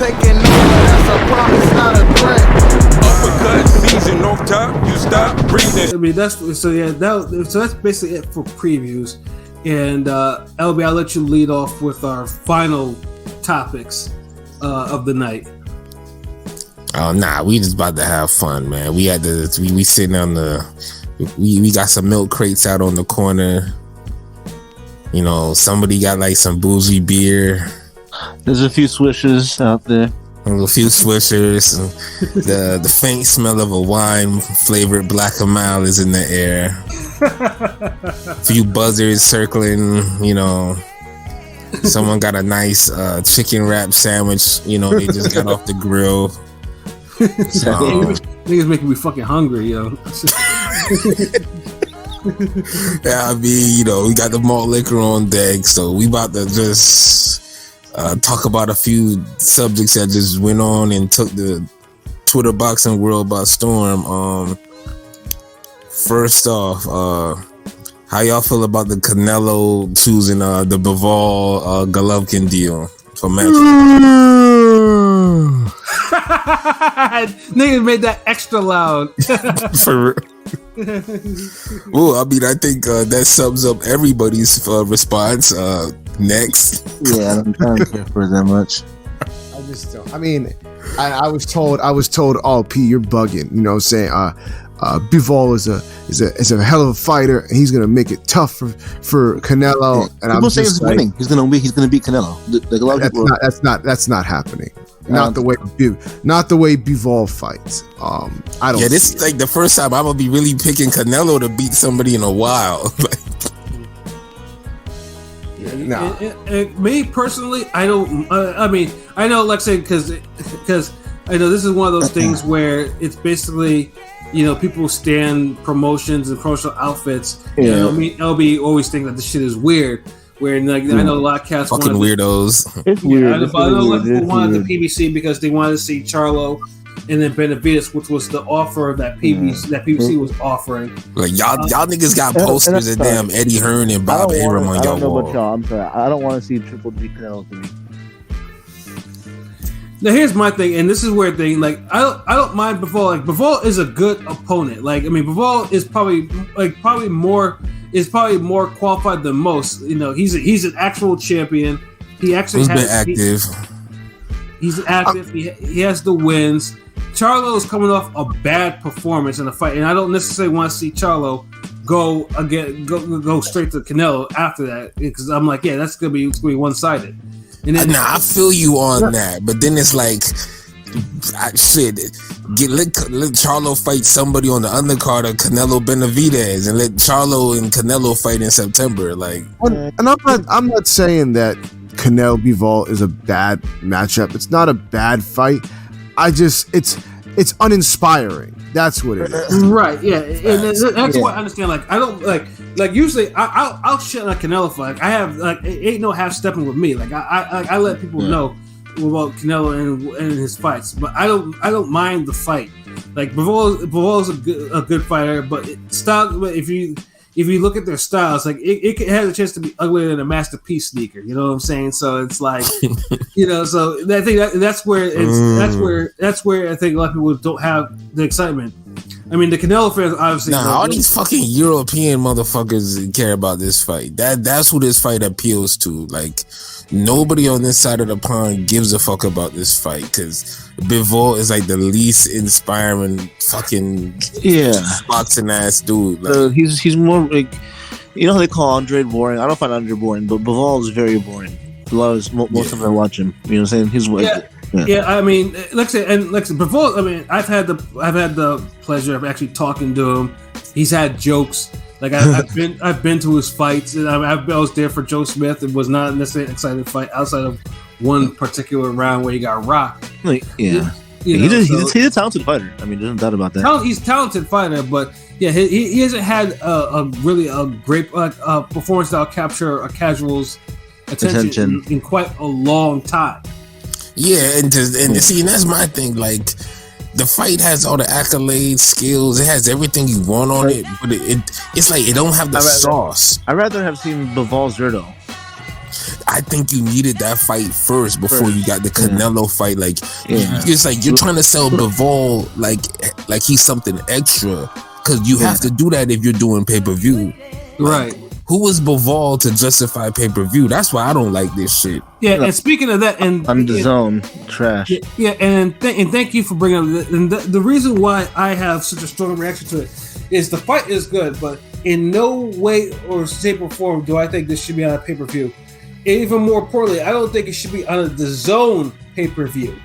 taking over, that's a promise, not a threat. Uppercut season off top, you stop breathing. I mean, that's basically it for previews. And LB, I'll let you lead off with our final topics of the night. Oh nah, we just about to have fun, man. We had we sitting on we got some milk crates out on the corner. You know, somebody got like some boozy beer. There's a few swishes out there. A few swishers. The faint smell of a wine flavored Black and Mild is in the air. A few buzzards circling, you know. Someone got a nice chicken wrap sandwich, you know, they just got off the grill. Niggas making me fucking hungry, yo. Yeah, I mean, you know, we got the malt liquor on deck, so we about to just talk about a few subjects that just went on and took the Twitter boxing world by storm. First off, how y'all feel about the Canelo choosing the Bivol Golovkin deal for match? Niggas made that extra loud. For real. Well, I mean, I think that sums up everybody's response. Next. Yeah, I don't care for that much. I just don't. I mean, I was told, oh, P, you're bugging. You know what I'm saying? Bivol is a hell of a fighter, and he's gonna make it tough for Canelo. And people say he's winning. He's gonna beat Canelo. Like a lot of people. That's not happening. Not the way Bivol fights. I don't. Yeah, this is like the first time I'm gonna be really picking Canelo to beat somebody in a while. Nah. Me personally, I don't. I mean, I know, like I said, because I know this is one of those things where it's basically, you know, people stand promotions and promotional outfits. Yeah. You know, I mean, LB always think that this shit is weird. Where like I know a lot of cats fucking weirdos. It's weird. I know a lot of people wanted the PBC because they wanted to see Charlo and then Benavidez, which was the offer that PBC was offering. Like y'all niggas got posters of damn Eddie Hearn and Bob Arum on your wall. About y'all. I'm sorry. I don't want to see Triple G Canelo to me. Now here's my thing, and this is where thing. Like I don't mind Bivol. Like Bivol is a good opponent. Like I mean, Bivol is probably more qualified than most. You know, he's an actual champion. He actually been active. He's active. He has the wins. Charlo is coming off a bad performance in the fight, and I don't necessarily want to see Charlo go straight to Canelo after that, because I'm like, yeah, that's gonna be one-sided. And then, I feel you on that, but then it's like, let Charlo fight somebody on the undercard of Canelo Benavidez, and let Charlo and Canelo fight in September. Like, and I'm not saying that Canelo Bivol is a bad matchup. It's not a bad fight. It's uninspiring. That's what it is. Right? Yeah, and that's what I understand. Like, I don't like usually I'll shit on a Canelo fight. Like, I have like ain't no half stepping with me. Like I let people know about Canelo and his fights, but I don't mind the fight. Like Bivol is a good fighter, but if you look at their styles, like it has a chance to be uglier than a Masterpiece sneaker. You know what I'm saying? So it's like, you know, so I think that's where I think a lot of people don't have the excitement. I mean, the Canelo fans obviously. All these fucking European motherfuckers care about this fight. That's who this fight appeals to. Like, nobody on this side of the pond gives a fuck about this fight, because Bivol is like the least inspiring fucking boxing ass dude. Like, he's more like, you know how they call Andre boring? I don't find Andre boring, but Bivol is very boring. Most of them watch him. You know what I'm saying? He's Yeah, I mean, like I said, Bivol. I mean, I've had the pleasure of actually talking to him. He's had jokes. Like I've been to his fights, and I was there for Joe Smith. It was not necessarily an exciting fight outside of one particular round where he got rocked. He's a talented fighter. I mean, there's no doubt about that. He's a talented fighter, but yeah, he hasn't had a really great performance that'll capture a casual's attention in quite a long time. Yeah, and that's my thing. Like, the fight has all the accolades, skills. It has everything you want on it, but it's like it don't have the sauce. I'd rather have seen Bivol Zerto. I think you needed that fight first before you got the Canelo fight. Like, it's like you're trying to sell Bivol like he's something extra, because you have to do that if you're doing pay-per-view. Right. Who was Bivol to justify pay-per-view? That's why I don't like this shit. Yeah, and speaking of that, and on the zone, trash. Yeah, and thank you for bringing up and the reason why I have such a strong reaction to it is the fight is good, but in no way or shape or form do I think this should be on a pay-per-view. Even more importantly, I don't think it should be on the zone pay-per-view.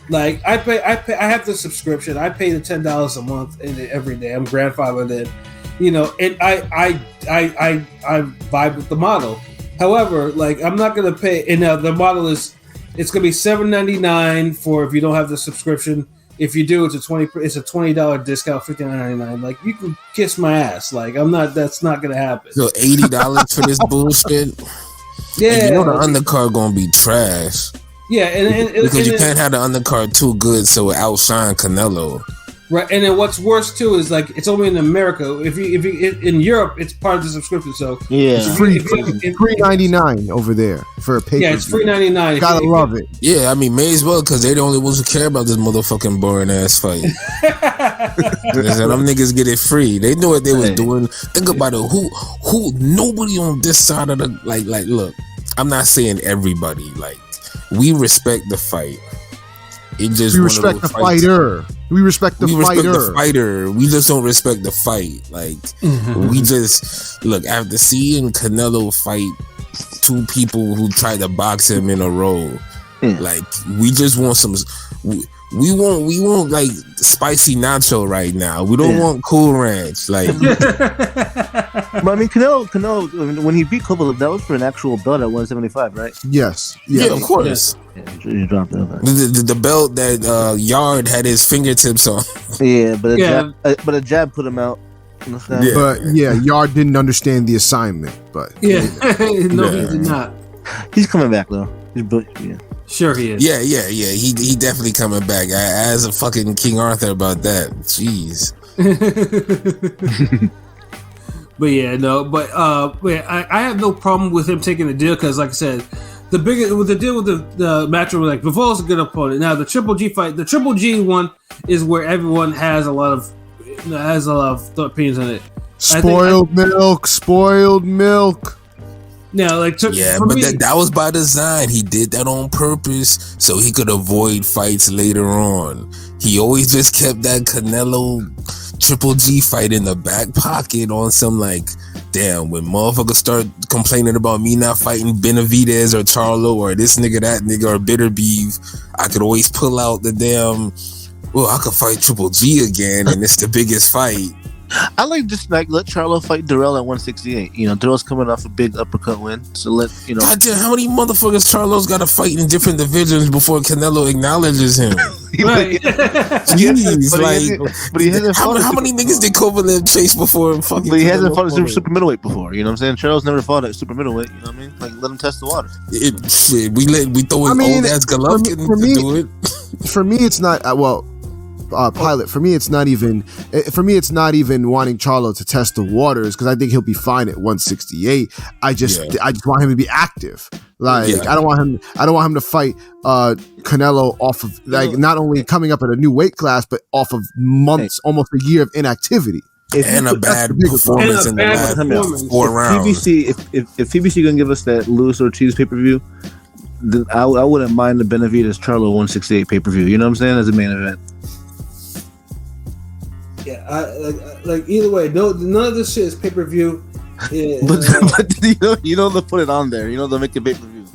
Like I have the subscription. I pay the $10 a month every day. I'm grandfathered in. And I vibe with the model. However, like I'm not gonna pay. And the model it's gonna be $7.99 for if you don't have the subscription. If you do, it's a $20 discount, $59.99. Like you can kiss my ass. Like I'm not. That's not gonna happen. So $80 for this bullshit. Yeah, and the undercard gonna be trash. Yeah, and because you can't have the undercard too good so it outshine Canelo. Right, and then what's worse too is like it's only in America. If you in Europe, it's part of the subscription. So it's free $3.99 over there for a pay. Yeah, it's $3.99. Gotta love it. Yeah, I mean, may as well because they the only ones who care about this motherfucking boring ass fight. Them niggas get it free. They knew what they was doing. Think about it. Who? Nobody on this side of the like. Look, I'm not saying everybody. Like, we respect the fight. It just we respect the fighter. We respect the fighter. We just don't respect the fight. Like we just look after seeing Canelo fight two people who tried to box him in a row. Like we just want some. We want like spicy nacho right now. We don't want Cool Ranch. Like, but I mean, Canelo. When he beat Kovalev, that was for an actual belt at 175, right? Yes. Yeah, of course. You dropped it. The belt that Yard had his fingertips on. Yeah, but a jab put him out. But Yard didn't understand the assignment. But no, he did not. He's coming back though. Sure he is. Yeah. He definitely coming back. I asked a fucking King Arthur about that. Jeez. I have no problem with him taking the deal because, like I said, the deal with the match was like Bivol's a good opponent. Now the Triple G fight, the Triple G one is where everyone has a lot of opinions on it. Spoiled milk. Now, like, that was by design. He did that on purpose so he could avoid fights later on. He always just kept that Canelo Triple G fight in the back pocket on some like, damn, when motherfuckers start complaining about me not fighting Benavidez or Charlo or this nigga, that nigga, or Bitter Beef, I could always pull out the damn, I could fight Triple G again, and it's the biggest fight. I like just like let Charlo fight Durrell at 168. Durrell's coming off a big uppercut win, so Goddamn, how many motherfuckers Charlo's got to fight in different divisions before Canelo acknowledges him? Right. Jeez, but he hasn't. How many niggas did Kovalev chase before fucking? But he hasn't fought at super middleweight before. You know what I'm saying? Charlo's never fought at super middleweight. You know what I mean? Like let him test the water. We throw his old ass Golovkin to do it. For me, it's not Pilot. For me, it's not even wanting Charlo to test the waters because I think he'll be fine at 168. I just want him to be active. Like I don't want him to fight Canelo off of not only coming up at a new weight class but off of months, almost a year of inactivity. And a bad performance in the last 4 rounds. If PBC gonna give us that Luis Ortiz pay-per-view, then I wouldn't mind the Benavidez Charlo 168 pay-per-view. You know what I'm saying? As a main event. Yeah, like either way, none of this shit is pay-per-view. Yeah, but they'll put it on there. They'll make it pay-per-view.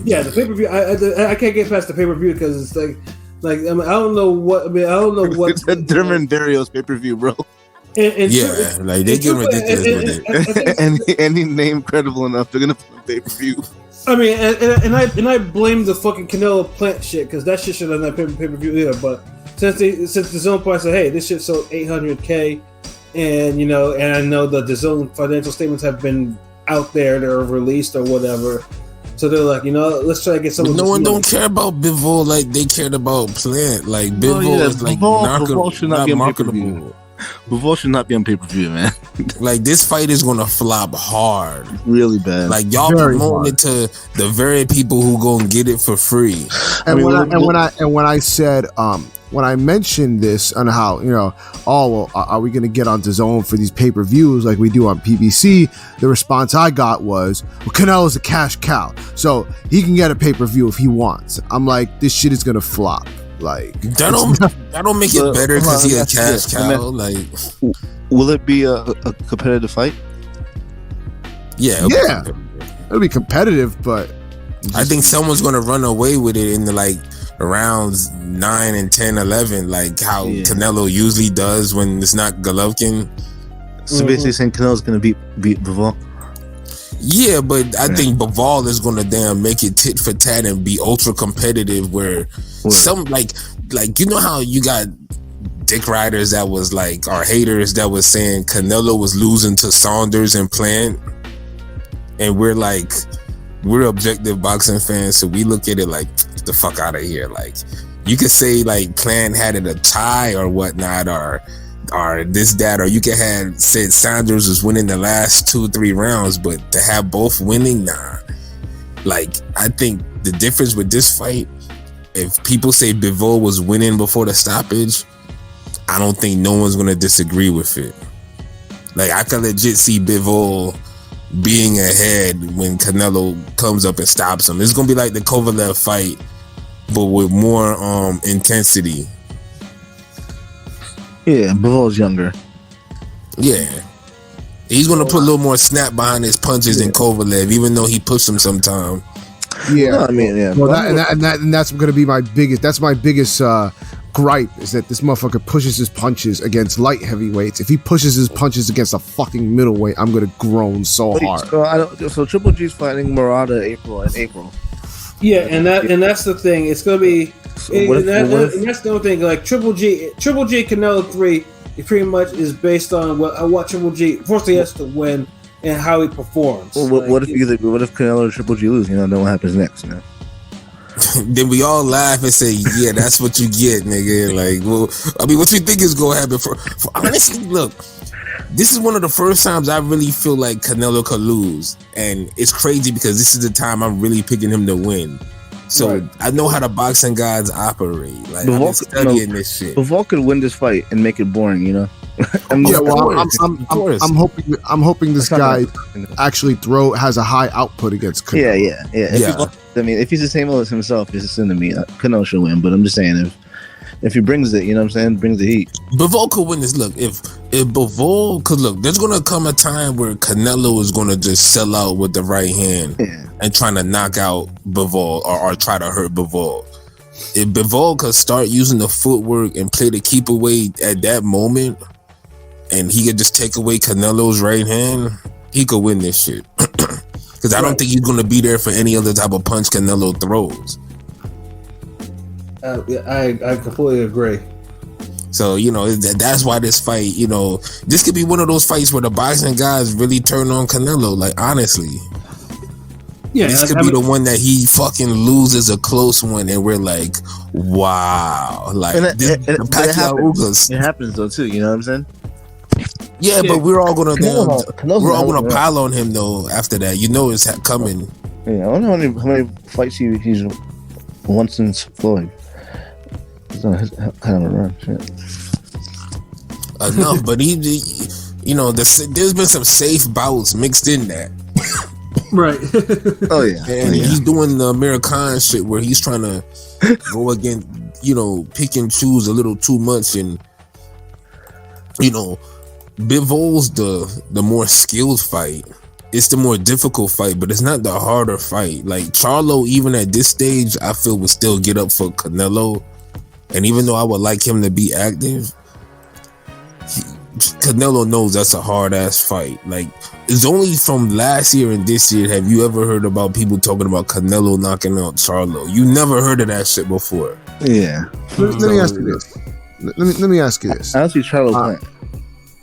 Yeah, the pay-per-view. I can't get past the pay-per-view because it's like I don't know what. It's a Derman Barrios pay-per-view, bro. They get ridiculous with it. Any name credible enough, they're gonna put on pay-per-view. I mean, and I blame the fucking Canelo Plant shit because that shit should have not pay-per-view either, but. Since the Zone Point said, hey, this shit sold $800K, and I know that the Zone financial statements have been out there, they're released or whatever, so they're like, let's try to get some. No one don't care about Bivol like they cared about Plant. Like Bivol is like Bivol should not be marketable. Bivol should not be on pay-per-view, man. Like, this fight is gonna flop hard, Really bad. like y'all Very promoting it to the very people who gonna get it for free. And when I said when I mentioned this on how, you know, oh well, are we gonna get onto Zone for these pay-per-views like we do on PBC? The response I got was, well, Canelo's a cash cow, so he can get a pay-per-view if he wants. I'm like, this shit is gonna flop. Like, That don't make it better because he a cash cow. Like, will it be a competitive fight? yeah, it'll be competitive, but I think someone's gonna run away with it in the like rounds 9 and 10, 11, like how Canelo usually does when it's not Golovkin. So basically saying Canelo's gonna beat Bivol. Yeah, but I think Bivol is gonna damn make it tit for tat and be ultra competitive. Where some like you know how you got dick riders that was like, or haters that was saying Canelo was losing to Saunders and Plant, and we're objective boxing fans, so we look at it like, get the fuck out of here. Like, you could say like Plant had it a tie or whatnot, or this, that, or you could have said Saunders was winning the last 2-3 rounds, but to have both winning, nah. Like, I think the difference with this fight, if people say Bivol was winning before the stoppage, I don't think no one's gonna disagree with it. Like, I can legit see Bivol being ahead when Canelo comes up and stops him. It's gonna be like the Kovalev fight, but with more intensity. Yeah, Bivol's younger. Yeah, he's gonna put a little more snap behind his punches than Kovalev, even though he pushed him sometime. yeah. No, I mean, yeah. Well, that's gonna be my biggest. That's my biggest gripe, is that this motherfucker pushes his punches against light heavyweights. If he pushes his punches against a fucking middleweight, I'm gonna groan so hard. So Triple G's fighting Murata in April. Yeah, and that's the thing. It's gonna be, and that's the only thing. Like Triple G Canelo 3, it pretty much is based on what Triple G first he has to win and how he performs. Well, what if Canelo or Triple G lose? You know, then what happens next? You know. Then we all laugh and say, yeah, that's what you get, nigga. Like, well, I mean, what you think is gonna happen? For honestly, look, this is one of the first times I really feel like Canelo could lose, and it's crazy because this is the time I'm really picking him to win. So I know how the boxing gods operate. Like, I'm studying this shit. Bivol could win this fight and make it boring, you know. I'm hoping this guy actually has a high output against Canelo. Yeah. If he's the same as himself, it's just into me. Canelo should win, but I'm just saying if he brings it, you know what I'm saying, brings the heat. Bivol could win this. Look, if Bivol could, look, there's gonna come a time where Canelo is gonna just sell out with the right hand and trying to knock out Bivol or try to hurt Bivol. If Bivol could start using the footwork and play the keep away at that moment, and he could just take away Canelo's right hand, he could win this shit. Because I don't think he's gonna be there for any other type of punch Canelo throws. I completely agree. So, you know, that's why this fight, you know, this could be one of those fights where the boxing guys really turn on Canelo. Like, honestly, this could be the one that he fucking loses a close one, and we're like, wow, like it happens though too. You know what I'm saying? Yeah, but we're all gonna pile on him though. After that, you know, it's coming. Yeah, I don't know how many fights he's won since Floyd. He's on his kind of a run. Shit. Enough, but he you know, there's been some safe bouts mixed in that. Right. Oh yeah. And he's doing the American shit where he's trying to go against, you know, pick and choose a little too much, and you know, Bivol's the more skilled fight. It's the more difficult fight, but it's not the harder fight. Like Charlo, even at this stage, I feel would still get up for Canelo. And even though I would like him to be active, Canelo knows that's a hard ass fight. Like, it's only from last year and this year have you ever heard about people talking about Canelo knocking out Charlo. You never heard of that shit before. Yeah. Let me ask you this. Let me ask you this. I don't see Charlo playing.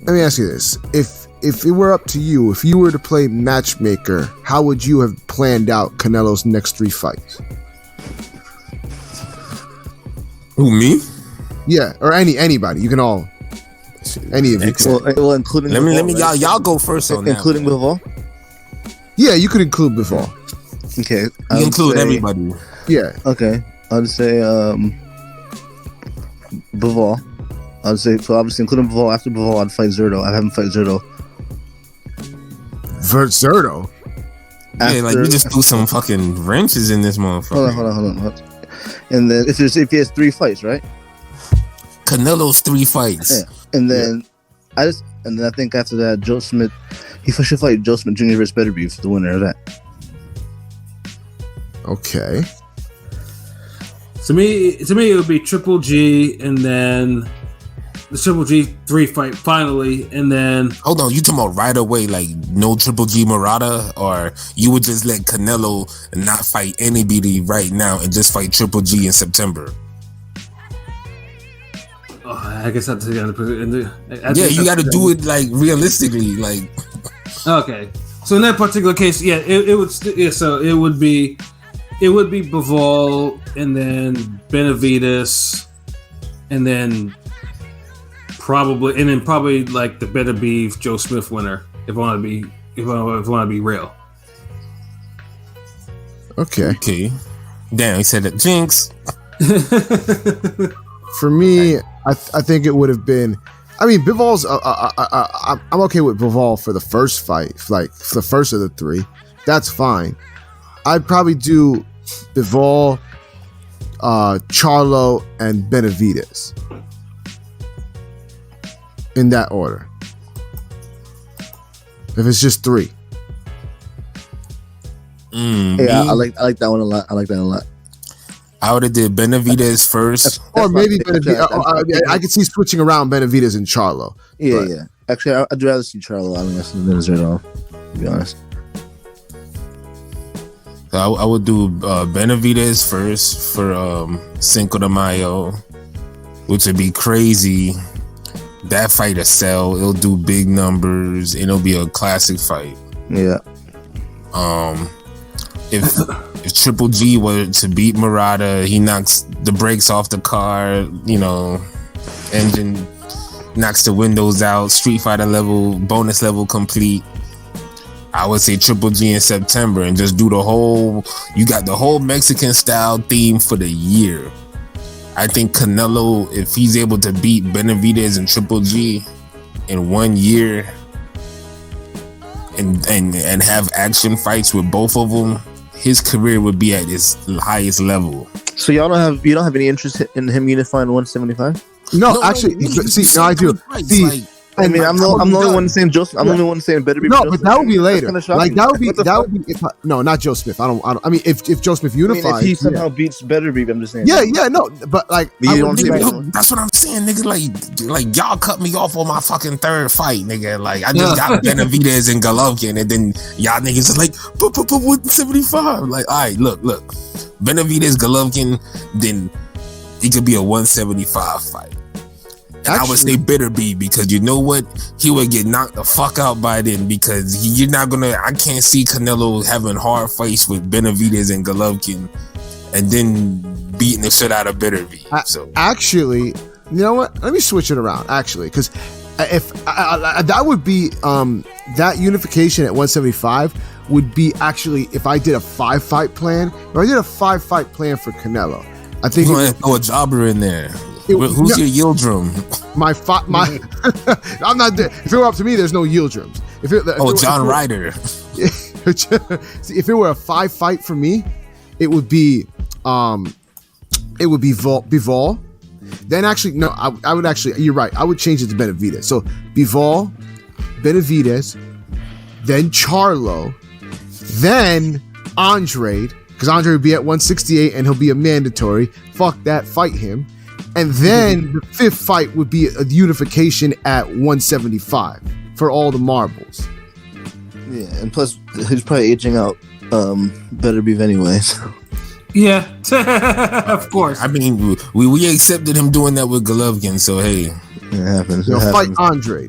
Let me ask you this. If it were up to you, if you were to play matchmaker, how would you have planned out Canelo's next 3 fights? Who, me? Yeah, or anybody. You can all. Any of you. Well, including Let Bivol, me right? y'all go first on that. Including Bivol. Yeah, you could include Bivol. Okay, You include everybody. Yeah. Okay, I'd say Bivol. I'd say so. Obviously, including Bivol. After Bivol, I'd fight Zerto. I'd have him fight Zerto. Zerto. Yeah, like you just threw some fucking wrenches in this motherfucker. Hold on. And then if he has 3 fights, right? Canelo's 3 fights. Yeah. And then I think after that, Joe Smith, he should fight Joe Smith Jr. versus Beterbiev for the winner of that. Okay. To me, it would be Triple G, and then the Triple G 3 fight finally, and then Hold on, you talking about right away, like no Triple G Murata, or you would just let Canelo not fight anybody right now and just fight Triple G in September? I guess that's the other. Yeah, you got to do it like realistically, like. Okay, so in that particular case, yeah, it would. So it would be Bivol, and then Benavidez, and then probably like the Beterbiev Joe Smith winner. If I want to be real. Okay. Damn, he said that. Jinx. For me, I think it would have been. I mean, Bivol's. I'm okay with Bivol for the first fight, like for the first of the 3. That's fine. I'd probably do Bivol, Charlo, and Benavidez in that order. If it's just 3. Yeah, I like that one a lot. I would have did Benavidez first. Or maybe Benavidez. I could see switching around Benavidez and Charlo. Yeah. Actually, I'd rather see Charlo than Zerto, to be honest. So I would do Benavidez first for Cinco de Mayo, which would be crazy. That fight will sell. It'll do big numbers. It'll be a classic fight. Yeah. If Triple G were to beat Murata, he knocks the brakes off the car, engine knocks the windows out, Street Fighter level, bonus level complete. I would say Triple G in September and just do you got the whole Mexican style theme for the year. I think Canelo, if he's able to beat Benavidez and Triple G in 1 year and have action fights with both of them, his career would be at its highest level. So you don't have any interest in him unifying 175? No, actually, I do. I'm the only one saying Joseph. I'm the only one saying Beterbiev. No, but that would be later. Like that would be. No, not Joe Smith. I mean, if Joe Smith unifies, if he somehow beats Beterbiev, I'm just saying. Yeah, no, but like that's what I'm saying, nigga. Like y'all cut me off on my fucking 3rd fight, nigga. Like I just got Benavidez and Golovkin, and then y'all niggas are like 175. Like, all right, look, Benavidez, Golovkin, then it could be a 175 fight. And I would say Beterbiev, because you know what? He would get knocked the fuck out by then, because I can't see Canelo having hard fights with Benavidez and Golovkin and then beating the shit out of Beterbiev. So actually, you know what? Let me switch it around, actually, because if that would be that unification at 175 would be actually if I did a 5-fight plan. If I did a 5-fight plan for Canelo, I think you're gonna throw a jobber in there. Who's your Yildirim? I'm not. If it were up to me, there's no Yildirim. John Ryder. If it were a 5-fight for me, it would be Bivol. Then actually, no, I would actually. You're right. I would change it to Benavidez. So Bivol, Benavidez, then Charlo, then Andre, because Andre would be at 168 and he'll be a mandatory. Fuck that, fight him. And then the 5th fight would be a unification at 175 for all the marbles. Yeah, and plus he's probably aging out Beterbiev anyway. So. Yeah, of course. I mean, we accepted him doing that with Golovkin, so hey, it happens. Fight Andre.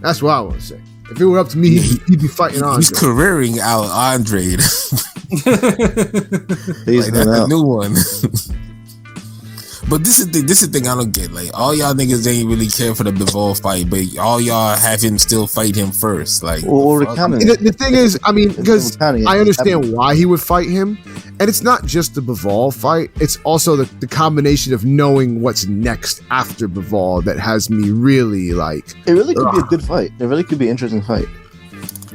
That's what I want to say. If it were up to me, he'd be fighting Andre. He's careering out Andre. He's that's a new one. But this is the thing I don't get. Like, all y'all niggas ain't really care for the Bivol fight, but all y'all have him still fight him first. Like, the thing is, I mean, because I understand why he would fight him, and it's not just the Bivol fight. It's also the combination of knowing what's next after Bivol that has me really like. It really could be a good fight. It really could be an interesting fight.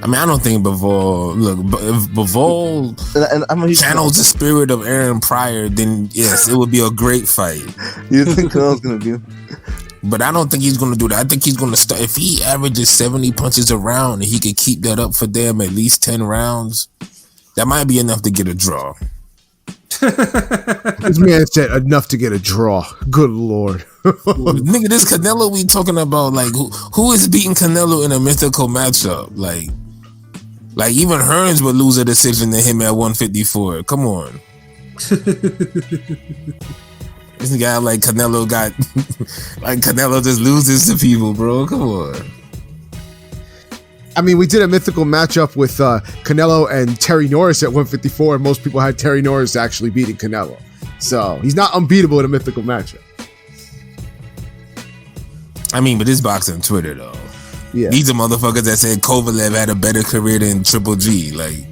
I mean, I don't think Bivol. Look, if Bivol channels the spirit of Aaron Pryor, then yes, it would be a great fight. You think Canelo's gonna do? But I don't think he's gonna do that. I think he's gonna start. If he averages 70 punches a round and he could keep that up for them at least 10 rounds, that might be enough to get a draw. This man said enough to get a draw. Good lord. Nigga, this Canelo we talking about, like, who is beating Canelo in a mythical matchup? Like even Hearns would lose a decision to him at 154. Come on. This guy like Canelo like Canelo just loses to people, bro. Come on. I mean, we did a mythical matchup with Canelo and Terry Norris at 154, and most people had Terry Norris actually beating Canelo. So he's not unbeatable in a mythical matchup. I mean, but this boxing Twitter though. Yeah. These are motherfuckers that said Kovalev had a better career than Triple G. Like,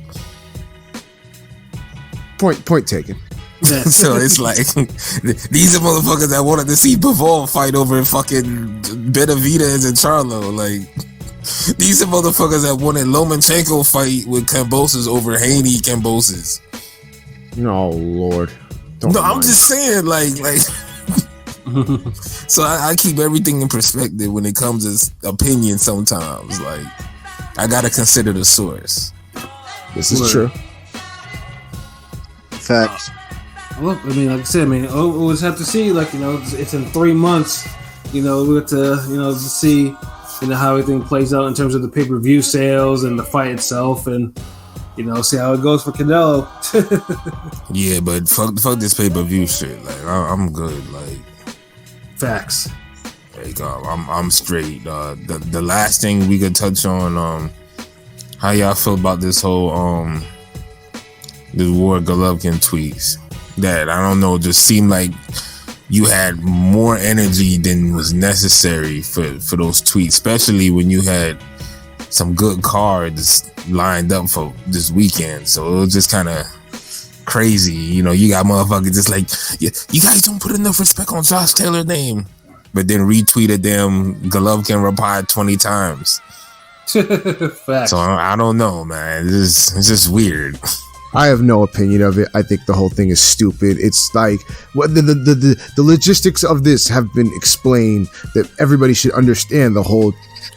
point taken. So it's like these are motherfuckers that wanted to see Bivol fight over fucking Benavidez and Charlo. Like, these are motherfuckers that wanted Lomachenko fight with Kambosos over Haney Kambosos. No, Lord. I'm just saying, like. So I keep everything in perspective when it comes to opinion. Sometimes, like, I gotta consider the source. This is true. Facts. Well, I mean, like I said, we'll always have to see. Like, it's in 3 months. We have to, to see, how everything plays out in terms of the pay-per-view sales and the fight itself, and see how it goes for Canelo. Yeah, but fuck this pay-per-view shit. Like, I'm good. Like, facts. Like, I'm straight. The last thing we could touch on, how y'all feel about this whole this Ward Golovkin tweets? That, I don't know, just seemed like you had more energy than was necessary for those tweets, especially when you had some good cards lined up for this weekend. So it was just kind of crazy. You got motherfuckers just like, you guys don't put enough respect on Josh Taylor's name, but then retweeted them Golovkin replied 20 times. So I don't know, man. It's just weird. I have no opinion of it. I think the whole thing is stupid. It's like the logistics of this have been explained, that everybody should understand the whole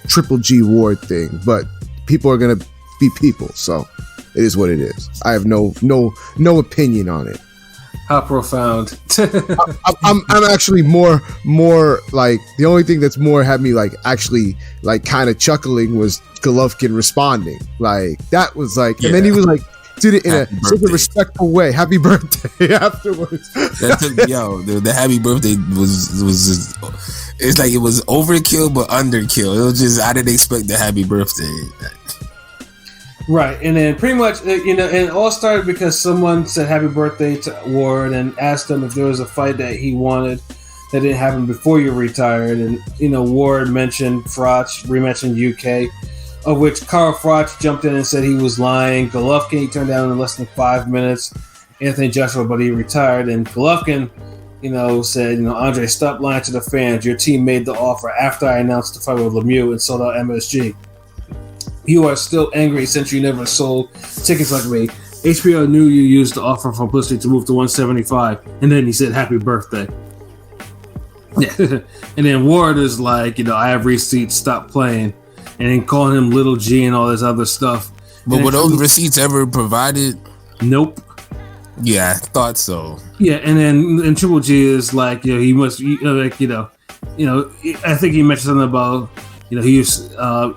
Triple G Ward thing, but people are gonna be people, so it is what it is. I have no opinion on it. How profound. I'm actually more like, the only thing that's more had me like actually like kind of chuckling was Golovkin responding. Like, that was like, and then he was like, did it in such a respectful way. Happy birthday afterwards. The happy birthday was just, it's like it was overkill but underkill. It was just, I didn't expect the happy birthday. Right, and then pretty much, and it all started because someone said happy birthday to Ward and asked him if there was a fight that he wanted that didn't happen before you retired, and Ward mentioned Froch, re-mentioned UK, of which Carl Froch jumped in and said he was lying. Golovkin, he turned down in less than 5 minutes. Anthony Joshua, but he retired. And Golovkin, said, Andre, stop lying to the fans. Your team made the offer after I announced the fight with Lemieux and sold out MSG. You are still angry since you never sold tickets like me. HBO knew you used the offer for publicity to move to 175. And then he said, happy birthday. Yeah. And then Ward is like, I have receipts, stop playing. And then calling him Little G and all this other stuff. But were those receipts ever provided? Nope. Yeah, I thought so. Yeah, and Triple G is like, he must, I think he mentioned something about, he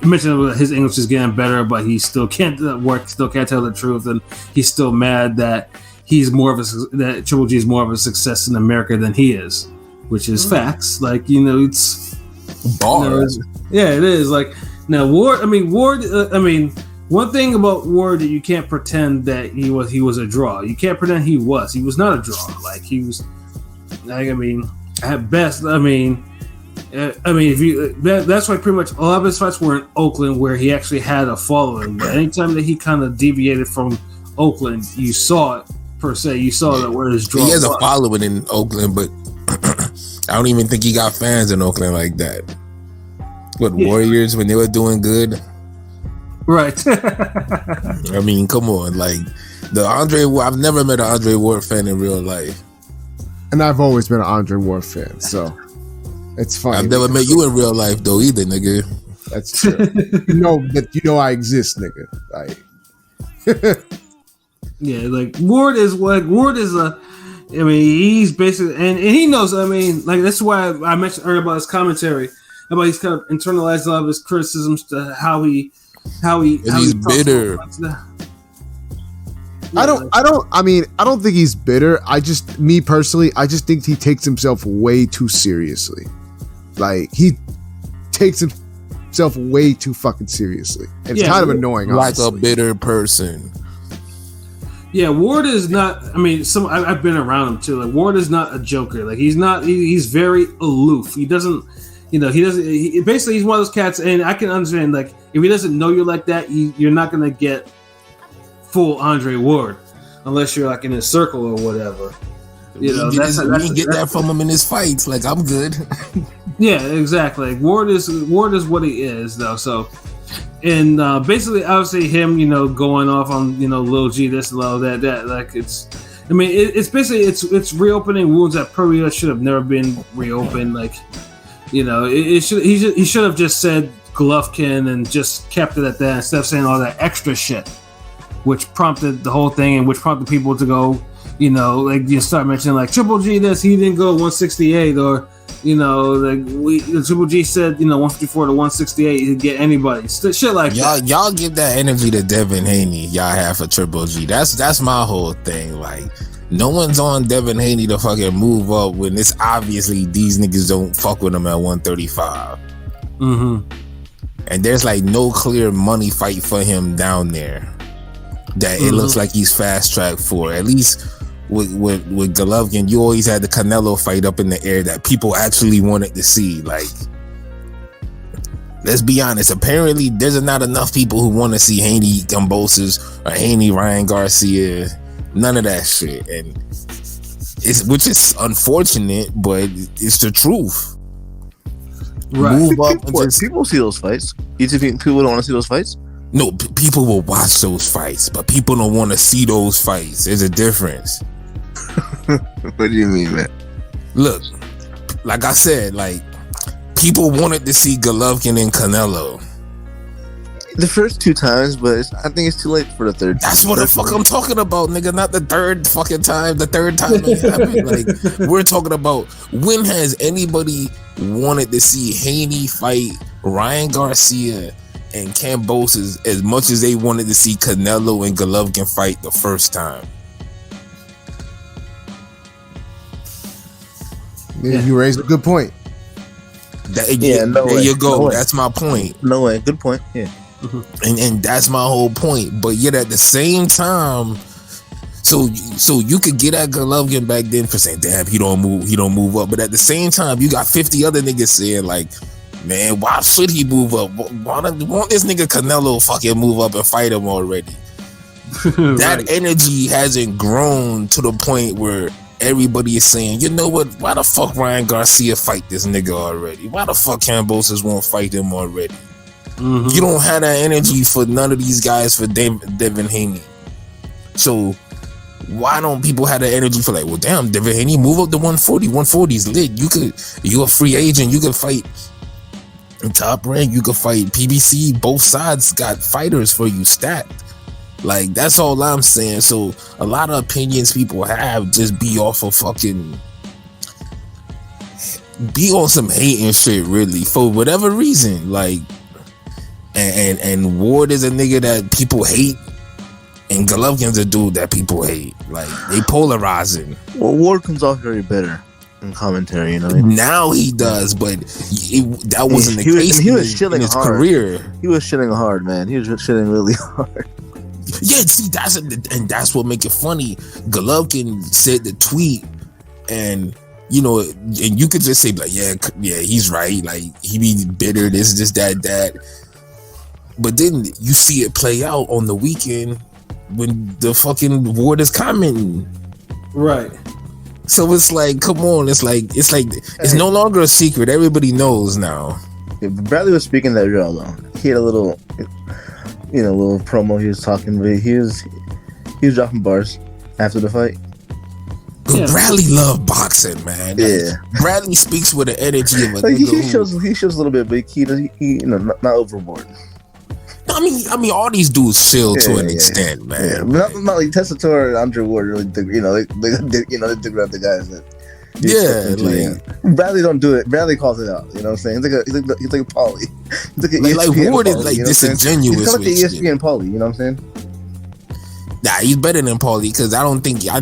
mentioned his English is getting better, but he still can't work, still can't tell the truth, and he's still mad that that Triple G is more of a success in America than he is, which is facts. Like, it's bars. Yeah, it is. Like, now Ward. One thing about Ward that you can't pretend that he was a draw. You can't pretend he was. He was not a draw. Like, he was Like, I mean, at best, I mean, if you that's why pretty much a lot of his fights were in Oakland, where he actually had a following. But anytime that he kind of deviated from Oakland, you saw it per se. You saw that where his draw. He has was. a following in Oakland, but I don't even think he got fans in Oakland like that. What Warriors when they were doing good? Right. I mean, come on, like the Andre. I've never met an Andre Ward fan in real life, And I've always been an Andre Ward fan, so it's funny. I've never met you in real life though either, nigga. That's true. you know I exist, nigga. Like, Yeah, like Ward is a. I mean, he's basically and he knows. I mean, like that's why I mentioned earlier about his commentary about he's kind of internalized a lot of his criticisms to how he He's bitter. I don't think he's bitter. Me personally, I just think he takes himself way too seriously. Like he takes himself way too fucking seriously. It's kind of annoying, like honestly. a bitter person. Yeah, Ward is not. I mean, I've been around him too. Like Ward is not a joker. Like he's not. He's very aloof. He doesn't. Basically, he's one of those cats, and I can understand. Like if he doesn't know you like that, you're not gonna get full Andre Ward unless you're like in his circle or whatever. You know, you get that from him in his fights. Like I'm good. Yeah, exactly. Like, Ward is what he is, though. So, and basically, obviously, him, going off on Lil G, this, Lil that. Like it's, I mean, it's basically it's reopening wounds that probably should have never been reopened. Like, he should have just said Golovkin and just kept it at that instead of saying all that extra shit, which prompted the whole thing and which prompted people to go, like you start mentioning like Triple G this, he didn't go 168 or. The Triple G said, 154 to 168, you could get anybody. Shit like that. Y'all give that energy to Devin Haney. Y'all have for Triple G. That's my whole thing. Like, no one's on Devin Haney to fucking move up when it's obviously these niggas don't fuck with him at 135. Mm-hmm. And there's like no clear money fight for him down there that it looks like he's fast tracked for. At least with Golovkin, you always had the Canelo fight up in the air that people actually wanted to see. Like, let's be honest. Apparently, there's not enough people who want to see Haney Kambosos or Haney Ryan Garcia. None of that shit, and which is unfortunate, but it's the truth. Right. Move up. People see those fights. You think people don't want to see those fights? No, people will watch those fights, but people don't want to see those fights. There's a difference. What do you mean, man? Look, like I said, like people wanted to see Golovkin and Canelo. The first two times, but I think it's too late for the third. That's what the fuck I'm talking about, nigga. Not the third fucking time. The third time it happened. Like, we're talking about when has anybody wanted to see Haney fight Ryan Garcia and Kambosos as much as they wanted to see Canelo and Golovkin fight the first time? Yeah, you raised a good point. There you go. No, that's my point. No way. Good point. Yeah. And that's my whole point. But yet at the same time, so you could get at Golovkin back then for saying, damn, he don't move up. But at the same time, you got 50 other niggas saying like, man, why should he move up? Why don't this nigga Canelo fucking move up and fight him already? That energy hasn't grown to the point where everybody is saying, you know what? Why the fuck Ryan Garcia fight this nigga already? Why the fuck Kambosos won't fight him already? Mm-hmm. You don't have that energy for none of these guys for Devin Haney. So why don't people have that energy for like, well, damn, Devin Haney, move up to 140. 140 is lit. You're a free agent. You can fight in Top Rank. You can fight PBC. Both sides got fighters for you stacked. Like, that's all I'm saying. So a lot of opinions people have just be off of fucking, be on some hating shit, really, for whatever reason. Like, and Ward is a nigga that people hate, and Golovkin's a dude that people hate. Like, they polarizing. Well, Ward comes off very bitter in commentary, you know. Now he does, but that wasn't the case. He was shitting in his hard. Career. He was shitting hard, man. He was shitting really hard. Yeah, see, that's what make it funny. Golovkin said the tweet, and you know, and you could just say like, yeah, he's right. Like he be bitter, this, that. But then you see it play out on the weekend when the fucking Ward is commenting. Right. So it's like, come on, it's no longer a secret. Everybody knows now. Yeah, Bradley was speaking that real though. He had a little, little promo. He was talking, but he was dropping bars after the fight. Yeah. Bradley loved boxing, man. Yeah, Bradley speaks with the energy of a like nigga he shows a little bit, but he not overboard. I mean, all these dudes chill to an extent, man. Yeah. Not like Tessitore and Andre Ward really dig, they dig around the guys that. Bradley don't do it. Bradley calls it out. You know what I'm saying? He's like a Paulie. He's like Ward is like disingenuous. He's kind of like the ESPN Paulie. You know what I'm saying? Nah, he's better than Paulie because I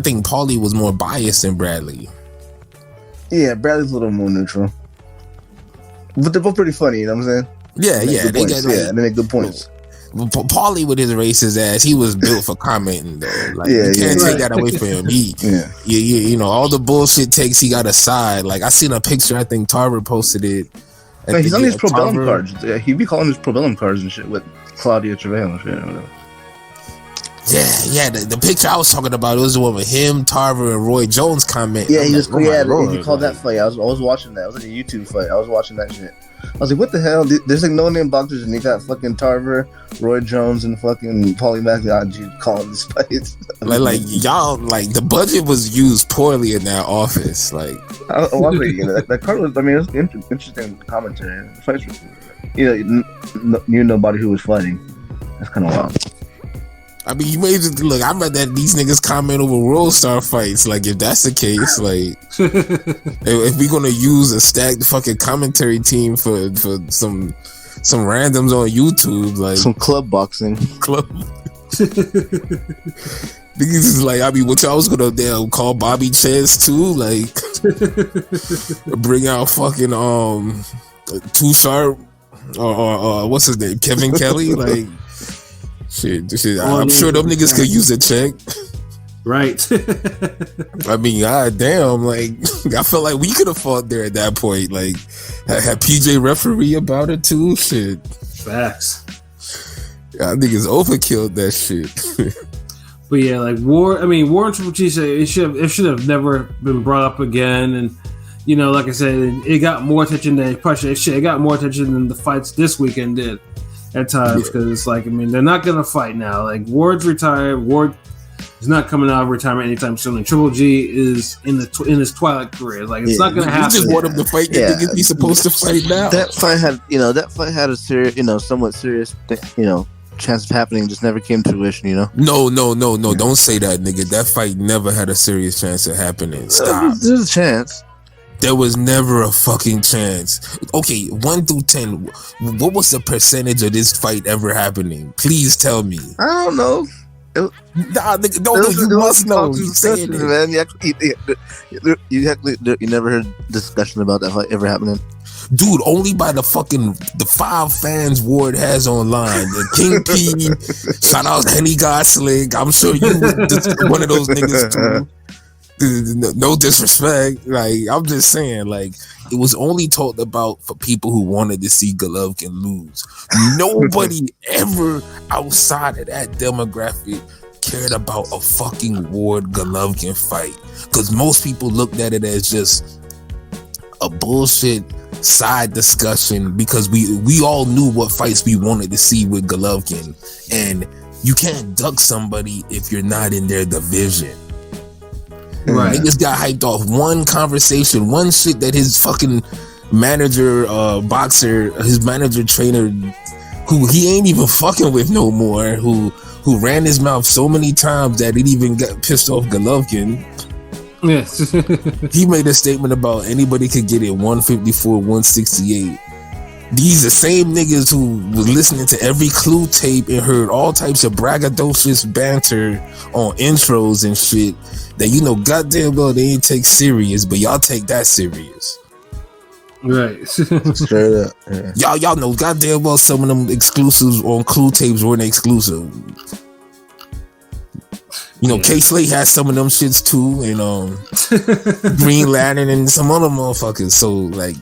think Paulie was more biased than Bradley. Yeah, Bradley's a little more neutral, but they're both pretty funny. You know what I'm saying? Yeah, they make good points. Paulie with his racist ass, he was built for commenting though. Like you can't take that away from him. You know, all the bullshit takes he got aside. Like I seen a picture, I think Tarver posted it. Man, he's on his Probellum cards. Yeah, he be calling his Probellum cards and shit with Claudia Travail and shit. Or whatever. Yeah. The picture I was talking about, it was the one with him, Tarver, and Roy Jones comment. Yeah, he called that fight. I was watching that. It was like a YouTube fight. I was watching that shit. I was like, what the hell? There's like no name boxers, and they got fucking Tarver, Roy Jones, and fucking Paulie McIntyre calling these fights. like y'all, like the budget was used poorly in that office. Like, that card was. I mean, it was interesting commentary. The fights were, knew nobody who was fighting. That's kind of wild. I mean, you may just look. I read that these niggas comment over World Star fights. Like, if that's the case, like, if we're gonna use a stacked fucking commentary team for some randoms on YouTube, like some club boxing, niggas is like, I mean, what y'all was gonna call Bobby Chance too? Like, bring out fucking Too Sharp or what's his name, Kevin Kelly, like. Shit, I'm sure them niggas could use a check. Right. I mean, god damn, like I felt like we could have fought there at that point. Like had PJ referee about it too. Shit. Facts. I think it's overkilled that shit. But yeah, like War and Triple G said it should have never been brought up again. And like I said, it got more attention than it got more attention than the fights this weekend did. At times, because it's like, I mean, they're not gonna fight now. Like Ward's retired. Ward is not coming out of retirement anytime soon. And Triple G is in his twilight career. Like it's not gonna happen. You just want him to fight the niggas he's supposed to fight now. That fight had a serious, somewhat serious, chance of happening. Just never came to fruition. No. Don't say that, nigga. That fight never had a serious chance of happening. Stop. There's a chance. There was never a fucking chance. Okay, 1 through 10. What was the percentage of this fight ever happening? Please tell me. I don't know. Nah, you must know. You saying it, man. You never heard discussion about that fight ever happening. Dude, only by the 5 fans Ward has online. The King P, shout out Henny Gosling. I'm sure you was one of those niggas too. No disrespect, like I'm just saying, like it was only talked about for people who wanted to see Golovkin lose. Nobody ever outside of that demographic cared about a fucking Ward Golovkin fight, because most people looked at it as just a bullshit side discussion, because we all knew what fights we wanted to see with Golovkin, and you can't duck somebody if you're not in their division. Right. Niggas got hyped off one conversation, one shit that his fucking manager, boxer, his manager trainer, who he ain't even fucking with no more, who ran his mouth so many times that it even got pissed off Golovkin. Yes. He made a statement about anybody could get it 154, 168. These the same niggas who was listening to every Clue tape and heard all types of braggadocious banter on intros and shit that goddamn well they ain't take serious, but y'all take that serious. Right. Straight up. Yeah. Y'all know goddamn well some of them exclusives on Clue tapes weren't exclusive. You know, K Slate has some of them shits too, and Green Lantern and some other motherfuckers. So like,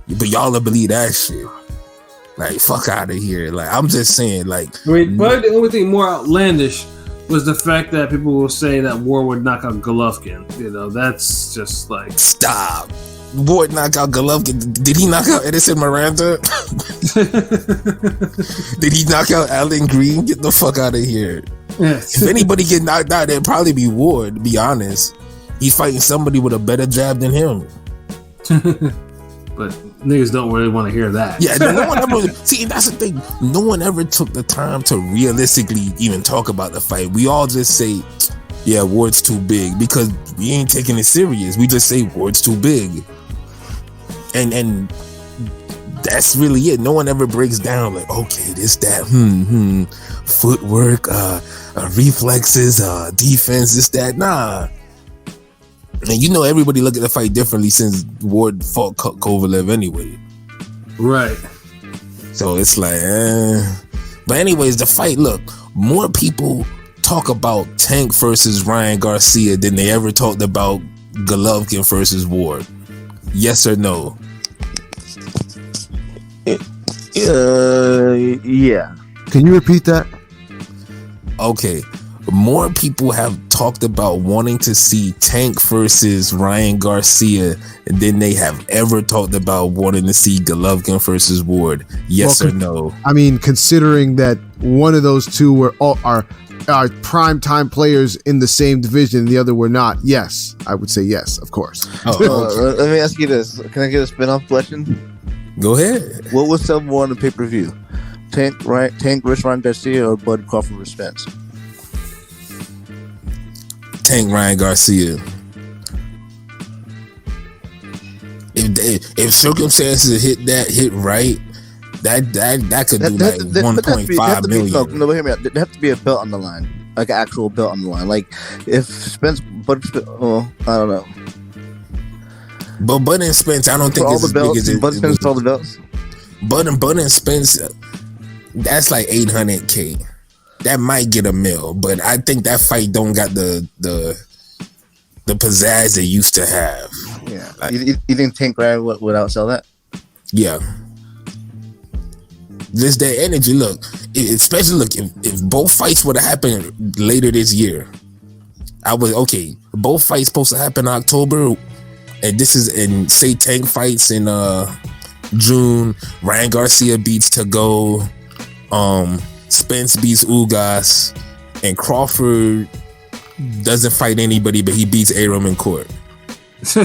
but y'all will believe that shit. Like, fuck out of here. Like, I'm just saying, like, but the only thing more outlandish was the fact that people will say that Ward would knock out Golovkin. You know, that's just like, stop. Ward knock out Golovkin. Did he knock out Edison Miranda? Did he knock out Alan Green? Get the fuck out of here. If anybody get knocked out, it'd probably be Ward, to be honest. He's fighting somebody with a better jab than him. But niggas don't really want to hear that. Yeah, no one ever. See, that's the thing. No one ever took the time to realistically even talk about the fight. We all just say, yeah, Ward's too big, because we ain't taking it serious. We just say Ward's too big. And that's really it. No one ever breaks down like, okay, this, that, footwork, reflexes, defense, this, that. Nah. And you know, everybody look at the fight differently since Ward fought Kovalev anyway. Right. So it's like, But anyways, the fight, look, more people talk about Tank versus Ryan Garcia than they ever talked about Golovkin versus Ward. Yes or no? Yeah. Can you repeat that? Okay. More people have talked about wanting to see Tank versus Ryan Garcia than they have ever talked about wanting to see Golovkin versus Ward. Yes or no? I mean, considering that one of those two are prime time players in the same division, the other were not. Yes, I would say yes, of course. Okay. Let me ask you this: can I get a spin-off question? Go ahead. What was sell more on the pay-per-view? Tank versus Ryan Garcia or Bud Crawford versus Spence? Tank Ryan Garcia. If circumstances hit right, that could do like 1.5 million. No, but hear me out. There have to be a belt on the line, like an actual belt on the line. Like if Spence, I don't know. But Bud and Spence, I don't think it's as big as it. Bud Spence for all the belts. Bud and Spence, that's like 800K. That might get $1 million, but I think that fight don't got the pizzazz they used to have. Yeah, like, you think Tank Ryan would outsell that? Yeah, just that energy. Look, especially if both fights would have happened later this year, I was okay. Both fights supposed to happen in October, and say Tank fights in June. Ryan Garcia beats Tago. Spence beats Ugas, and Crawford doesn't fight anybody, but he beats Arum in court. So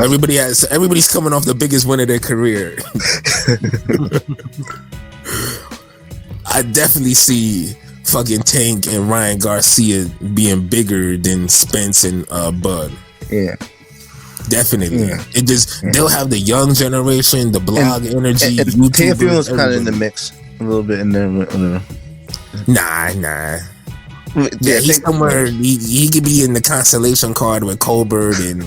everybody's coming off the biggest win of their career. I definitely see fucking Tank and Ryan Garcia being bigger than Spence and Bud. Yeah. Definitely. Yeah. It just they'll have the young generation, the blog energy. And YouTubers was kind of in the mix a little bit in there. Nah. Yeah, he's somewhere. He could be in the constellation card with Colbert and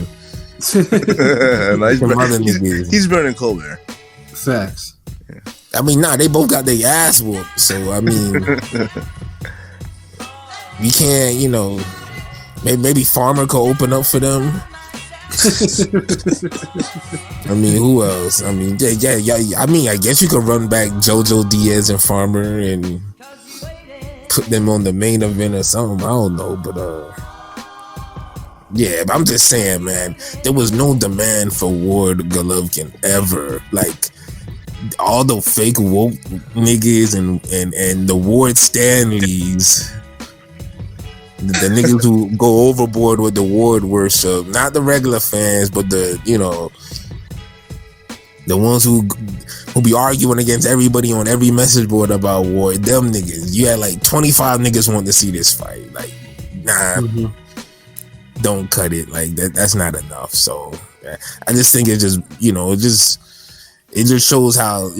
he's burning Colbert. Facts. Yeah. I mean, they both got their ass whooped. So I mean, we can't. Maybe Farmer could open up for them. I mean, who else? I mean, yeah. I mean, I guess you could run back JoJo Diaz and Farmer and put them on the main event or something. I don't know, but yeah. But I'm just saying, man, there was no demand for Ward Golovkin ever. Like all the fake woke niggas and the Ward Stanleys. The niggas who go overboard with the Ward worship, not the regular fans, but the ones who be arguing against everybody on every message board about Ward. Them niggas, you had like 25 niggas want to see this fight. Like, nah, don't cut it. Like that's not enough. So I just think it just it just shows how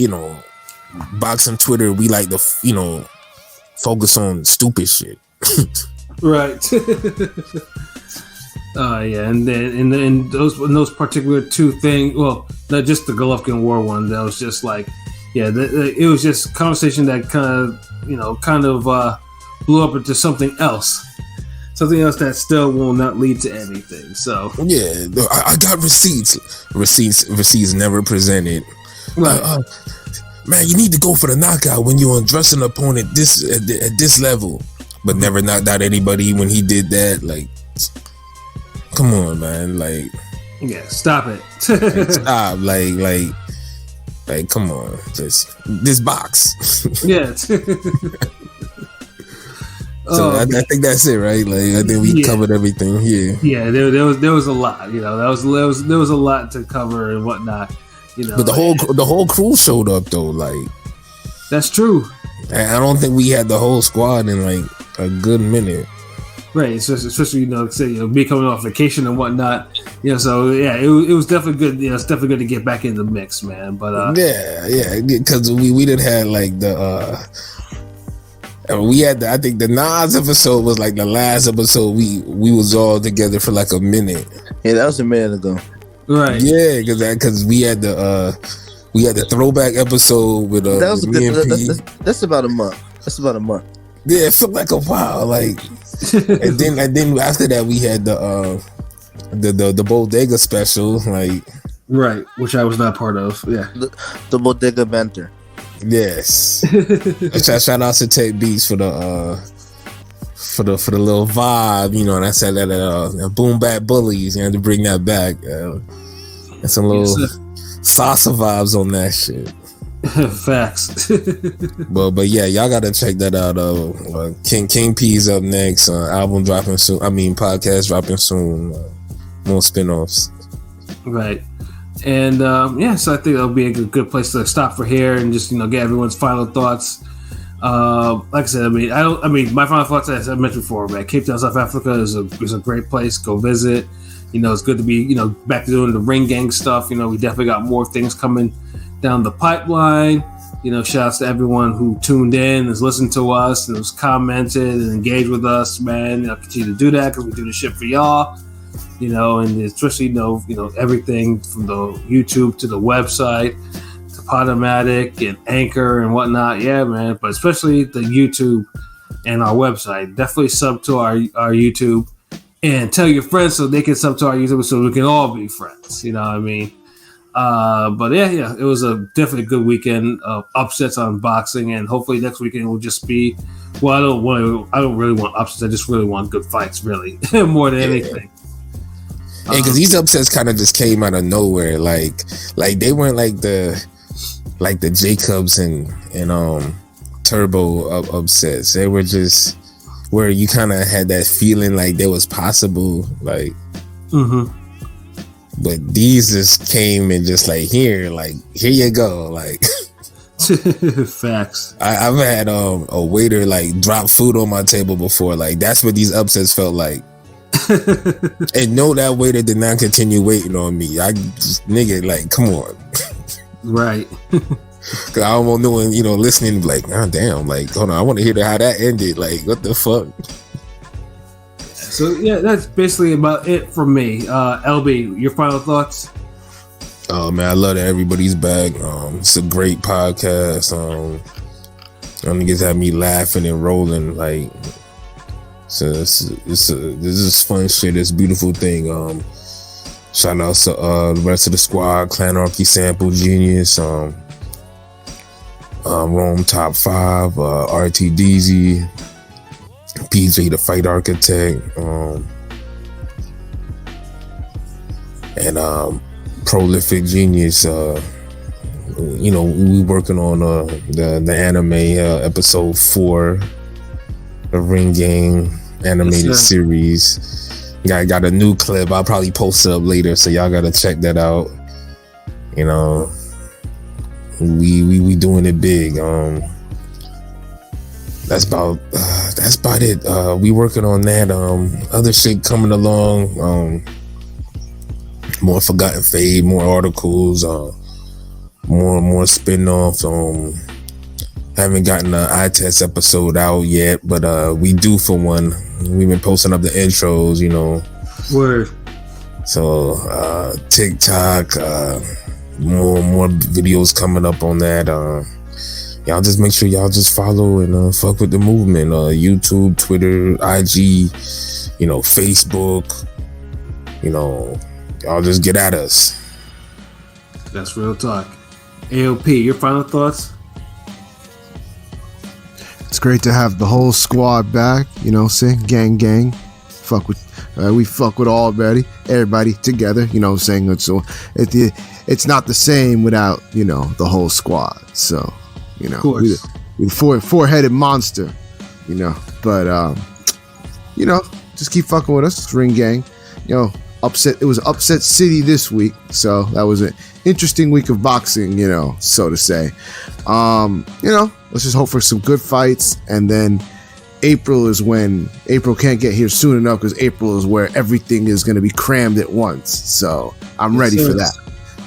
boxing Twitter we like to focus on stupid shit. Right. Yeah, and then in those particular two things, well, not just the Golovkin War one, that was just like, yeah, it was just conversation that kind of blew up into something else that still will not lead to anything. So yeah, I got receipts never presented. right. Man, you need to go for the knockout when you undress an opponent at this level, but never knocked out anybody when he did that. Like, come on, man. Like, yeah, stop it. stop. Like, come on. Just this box. Yeah. So I think that's it, right? Like, I think we covered everything here. Yeah, there was a lot. You know, there was a lot to cover and whatnot. You know, but the whole crew showed up though. Like, that's true. I don't think we had the whole squad in like a good minute. Right, especially me coming off vacation and whatnot. You know, so yeah, it was definitely good. You know, it's definitely good to get back in the mix, man. But yeah, because we didn't have like the. We had I think the Nas episode was like the last episode we was all together for like a minute. Yeah, that was a minute ago. Right. Yeah, because we had the throwback episode with that was me and P. That's about a month. Yeah, it felt like a while. Like, and then after that we had the Bodega special, like, right, which I was not part of. Yeah, the Bodega banter. Yes. Shout out to Tech Beats for the little vibe, you know. And I said that Boom Bap Bullies, you know, to bring that back. And some little salsa vibes on that shit. Facts. but yeah, y'all gotta check that out. King P's up next. Album dropping soon. Podcast dropping soon. More spinoffs. Right. And so I think that'll be a good place to stop for here and just, you know, get everyone's final thoughts. Like I said, my final thoughts, as I mentioned before, man, Cape Town, South Africa is a great place. Go visit. You know, it's good to be, you know, back to doing the ring gang stuff. You know, we definitely got more things coming down the pipeline. You know, shouts to everyone who tuned in, has listened to us, and has commented and engaged with us, man. You know, continue to do that because we do the shit for y'all. You know, and especially, you know, everything from the YouTube to the website to Podomatic and Anchor and whatnot. Yeah, man. But especially the YouTube and our website. Definitely sub to our YouTube and tell your friends so they can sub to our YouTube so we can all be friends. You know what I mean? But yeah, it was definitely a good weekend of upsets on boxing, and hopefully next weekend will just be. Well, I don't really want upsets. I just really want good fights, really, more than anything. And because these upsets kind of just came out of nowhere, like they weren't like the Jacobs and Turbo upsets. They were just where you kind of had that feeling like they was possible, like. Mm-hmm. But these just came and just like here you go, like. Facts. I've had a waiter like drop food on my table before, like that's what these upsets felt like. And no, that waiter did not continue waiting on me. I just, nigga, like, come on. Right. Cause I don't want no one, you know, listening like, oh damn, like, hold on, I want to hear how that ended. Like, what the fuck? So yeah, that's basically about it for me. LB, your final thoughts? Oh man, I love that everybody's back. It's a great podcast. Niggas have me laughing and rolling. Like, so this is fun shit. It's a beautiful thing. Shout out to the rest of the squad: Clanarchy, Sample Genius, Rome Top 5, RTDZ, PJ the Fight Architect, and Prolific Genius. You know, we working on the anime episode 4, the Ring Gang animated series. Got a new clip. I'll probably post it up later, so y'all gotta check that out. You know, we doing it big. That's about it. We working on that. Other shit coming along. More Forgotten Fade, more articles, more spin-offs. Haven't gotten an eye test episode out yet, but we due for one. We've been posting up the intros, you know. Word. So TikTok, more videos coming up on that. y'all just make sure y'all just follow and fuck with the movement. YouTube, Twitter, IG, Facebook. Y'all just get at us. That's real talk. AOP, your final thoughts? It's great to have the whole squad back. Gang. We fuck with everybody together. So it's not the same without the whole squad. So we the four-headed monster. But just keep fucking with us, Ring Gang. Upset. It was Upset City this week, so that was an interesting week of boxing, so to say. Let's just hope for some good fights, and then April can't get here soon enough because April is where everything is going to be crammed at once. So I'm ready for that.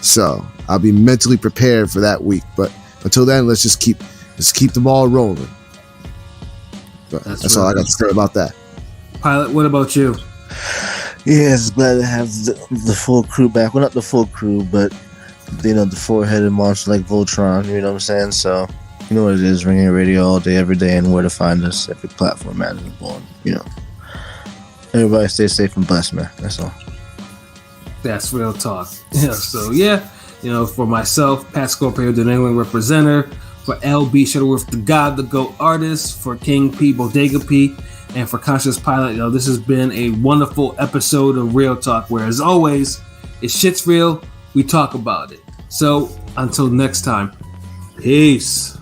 So I'll be mentally prepared for that week. But until then, let's keep the ball rolling. But that's all I got to say about that. Pilot, what about you? Yes, glad to have the full crew back. Well, not the full crew, but the four-headed monster like Voltron. You know what I'm saying? So you know what it is, Ringing Radio all day, every day, and where to find us, every platform imaginable. Everybody stay safe and blessed, man. That's all. That's real talk. For myself, Pat Scorpio, the New England representative, for LB Shuttleworth, the God, the GOAT artist, for King P, Bodega P, and for Conscious Pilot, this has been a wonderful episode of Real Talk, where as always, if shit's real, we talk about it. So until next time, peace.